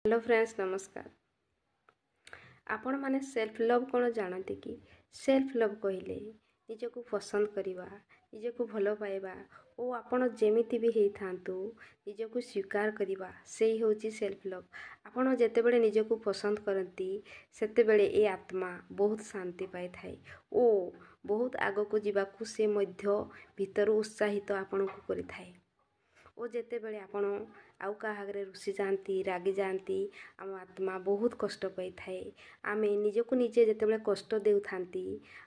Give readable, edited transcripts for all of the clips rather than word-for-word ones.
Hello friends नमस्कार। आपण माने सेल्फ लव कौन जानते कि सेल्फ लव कहले निजको पसंद करवा निजको भल पाइबा और आपण जेमिति भी हेई थांतु निजको स्वीकार करवा से ही होची सेल्फ लव। आपण जेते बेले निजको पसंद करती सेते बेले ए आत्मा बहुत शांति पाई थाए ओ बहुत आगो को जीवाकू से मध्य भीतर उत्साहित आपण को करि थाए। ओ जेते बेले आपण आउ का आगे रुसी जाती रागी जाती आम आत्मा बहुत कष्ट पाई थाए। आमे निजको निजे जेते बेले कष्ट देउ थांती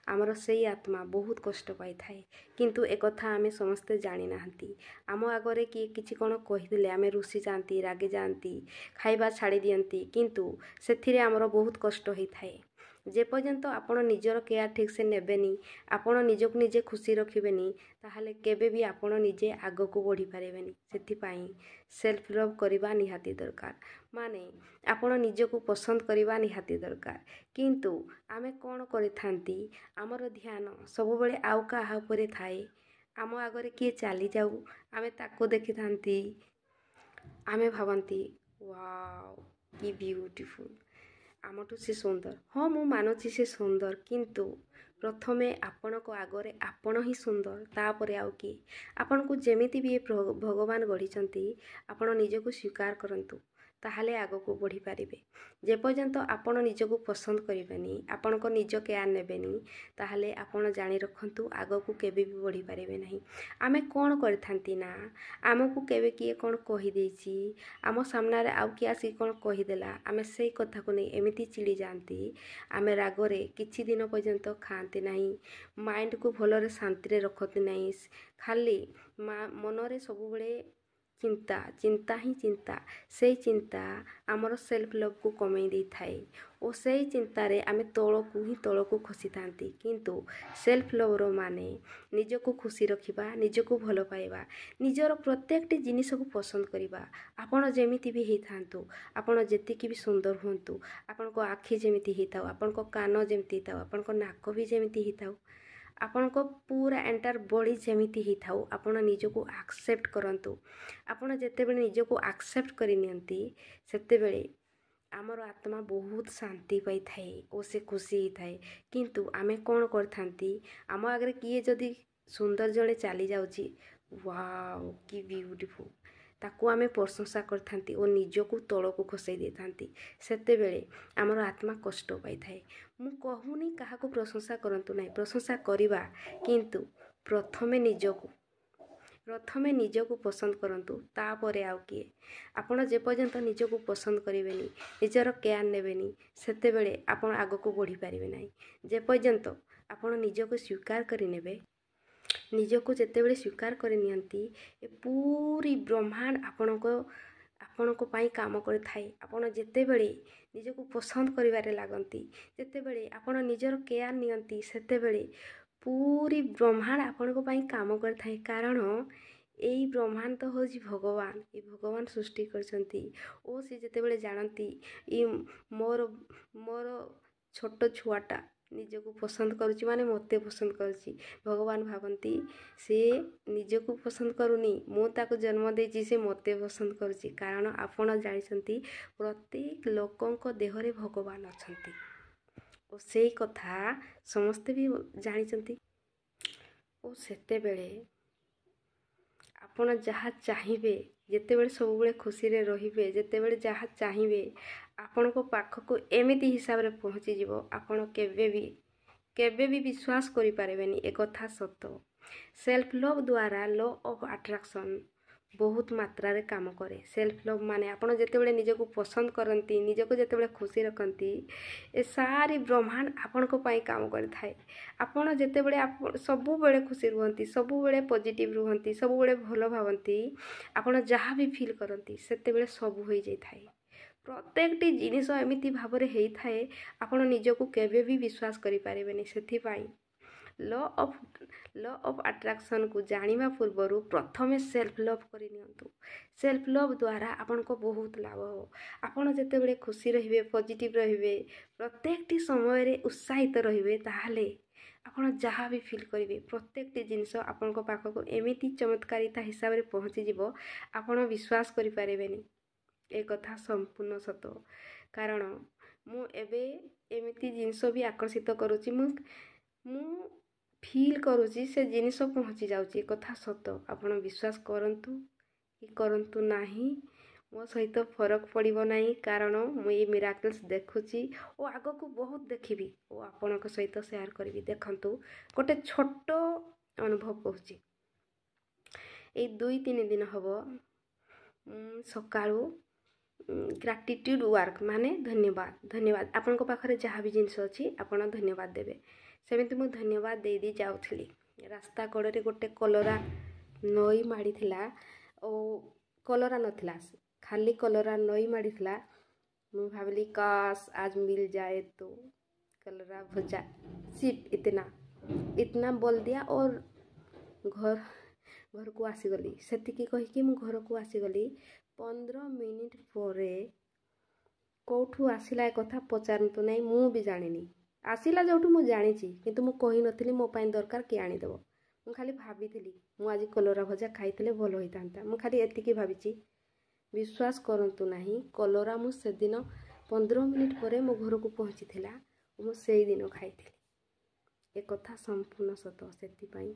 आमर सेई आत्मा बहुत कष्ट पाई थाए। किंतु एक कथा आमे समस्ते जानी नाहंती। आम आगरे किए किछि कोन कहिदेले आमे रुसी जाती रागी जाती खाइबा छाड़ी दियंती किंतु सेथिरे आमर बहुत कष्ट होई थाए। जे पर्यंत आपण निजर केयर ठीक से नेबेनी आपण निजको निजे खुशी रखिबेनी ताहले केबे भी आपण निजे आगो को बढ़ी पारेबेनी। सेथि पाई सेल्फ लव करबा निहाती दरकार माने आपण निजको पसंद करबा निहाती दरकार। किंतु आमे कोन करि थांती आमर ध्यान सब बेले आउ का उपरे थाए। आम आगरे किए चली जाऊ आमे ताको देखि थांती आमे भावंती वाओ कि ब्यूटीफुल आमठू से सुंदर। हाँ मु मानुची से सुंदर किंतु प्रथमे आपण को आगरे आपण ही सुंदर तापरे आउ किए। आपण को जेमिति भी भगवान गढ़ी आपण निजको स्वीकार करंतु ताहले आगो को बढ़ी पारिबे। जे पर्यंत आपण निजको पसंद करिबेनी आपण को निज केयर नेबेनी ताहले आपण जानी रखंतु आगो को केबे भी बढ़ी पारिबे नहीं। आमे कोन करथांती ना आमको केबे किए कोन कहि देछि आम सामना रे आउ किए आसी कोन कहि देला आमे सेई कथा को नहीं एमिति चिड़ी जानती आमे रागरे किछि दिन पर्यंत खांती नहीं माइंड को भलरे शांति रे रखती नहीं। खाली मनरे सब बेले चिंता चिंता ही चिंता से चिंता आमर सेल्फ लव को कमई दे थाए और से चिंतारे आमे तलकू ही तलकू खसी थांती। किंतु सेल्फ लवर माने निजको खुशी रखिबा निजको भल पाइबा निजर प्रत्येकटी जिनिस को पसंद करबा। आपण जेमिति भी हेई थांतु आपण जेतिकी भी सुंदर हुंतु आपण को आखि जेमिति हेई थाउ आपण को कान जेमिति थाउ आपण को नाक भी जेमिति हेई थाउ आपण को पूरा एंटायर बॉडी जेमिति ही थाउ आपण निजको एक्सेप्ट करंतु। आपण जेते बेले निजको एक्सेप्ट करि नियंती सेते बेले आमर आत्मा बहुत शांति पाई थाए ओ से खुशी ही थाए। किंतु आमे कोन करथांती आम आगरे किए जदि सुंदर जड़े चली जाउची वाओ कि ब्यूटीफुल ताकू आमे प्रशंसा करथांती ओ निजको तळको खसई दे थांती सेते बेले आमर आत्मा कष्ट पाई थाए। मु कहूनी काहाको प्रशंसा करंतु नहीं प्रशंसा करिबा किंतु प्रथमे निजको पसंद करंतु तापरे आउ किए। आपण जे पर्यंत निजको पसंद करिवेनी निजर केयर नेबेनी सेते बेले आपण आगो को बढ़ी पारिबे नहीं। जे पर्यंत आपण निजको स्वीकार करि नेबे निजको जेते बेले स्वीकार करि नियंती ए पूरी ब्रह्मांड आपण को पाई काम करे थाए। आपण जेते बेले निजको पसंद करिवारे लागंती जेते बेले आपण निजर केयर नियंती सेते बेले पूरी ब्रह्मांड आपण को पाई काम करे थाए। कारण एई ब्रह्मांड तो होजी भगवान ए भगवान सृष्टि करचंती ओ से जेते बेले जानती ई मोर छोट छुआटा निजको पसंद करुची माने मते पसंद करुची भगवान भावंती से निजको पसंद करूनी मु ताको जन्म देची से मते पसंद करुची। कारण आपण जानिसंती प्रत्येक लोकंक देहरे भगवान अछंती ओ सेई कथा समस्ते भी जानिसंती ओ सेते बेले आपण जहाँ चाहिए जेते बेले सब बेले खुशी रे रहिबे जेते बेले जहाँ चाहिए आपण को पाख को एमिति हिसाब रे पहुँची जीवो आपण केबे भी विश्वास करि पारेबेनी। एक कथा सत्य सेल्फ लव द्वारा लॉ ऑफ अट्रैक्शन बहुत मात्रा रे काम करे। सेल्फ लव माने आपण जेते बेले निजको पसंद करंती निजको जेते बेले खुशी रखंती ए सारी ब्रह्मांड आपण को पाई काम करे थाए। आपण जेते बेले सब बेले खुशी रुहंती सब बेले पॉजिटिव रुहंती सब बेले भलो भावंती आपण जहाँ भी फील करंती सेते बेले सब होई जाई थाए। प्रत्येकटी जिनिस एमिति भाबरे हेई थाए आपण निजको केबे भी विश्वास करि पारेबेनी। सेथि पाई लॉ ऑफ अट्रैक्शन को जानिबा पूर्वरु प्रथमे सेल्फ लव करि नियंतु। सेल्फ लव द्वारा आपण को बहुत लाभ हो। आपण जेते बेले खुशी रहिबे पॉजिटिव रहिबे प्रत्येकटी समय रे उत्साहित रहिबे ताहाले आपण जहाँ भी फील करिवे प्रत्येकटी जिनिस आपण को पाखको एमिति चमत्कारिता हिसाब रे पहुँची जीवो आपण विश्वास करि पारेबेनी। ए कथा संपूर्ण सत कारण मु एबे एमिति जिनिस भी आकर्षित करुच्ची मु फील करुच्ची से जिनिस पहुँची जाउची कथा सत आपण विश्वास करंतु कि करंतु नाही मो सहित फरक पड़िबो नाही कारण मु ये मिराकल्स देखुची और आगो को बहुत देखिबी और आपण को सहित शेयर करबी देखंतु गोटे छोट अनुभव कहूची ए 2-3 दिन हबो सकाळू ग्राटिट्यूड वर्क माने धन्यवाद आपण पाखरे जहाँ भी जिनस अच्छी आपण धन्यवाद देवे सेमिति मु धन्यवाद दे दी जाउथली रास्ता कड़े गोटे कलरा नई माड़ी थिला ओ कलरा नथिला खाली कलरा नई माड़ी थिला मु भाबली काश आज मिल जाए तो कलरा भजा सिर्फ इतना बोल दिया और घर को आसीगली सेतिकी कहीकि मु घर को आसीगली 15 मिनिट परे कौठू आसिला ए कथा पचारतु नहीं मु भी जानिनी आसिला जोठू मु जानिची किंतु मु कहि नथिली मो पाइन दरकार के आनी देबो मु खाली भाबिथिली मु आज कलरा भजा खाइथिले भल होइतांता मु खाली एतिकी भाबिची विश्वास करंतु नहीं कलरा मु से दिन 15 मिनिट परे मो घर को पहुँची थिला मु सेई दिन खाइथिली ए कथा संपूर्ण सत सेति पई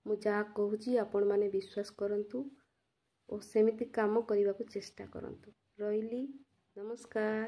मु जा कहूची आपण माने विश्वास करंतु और सेमिति काम करने को चेष्टा करंतु रहिली नमस्कार।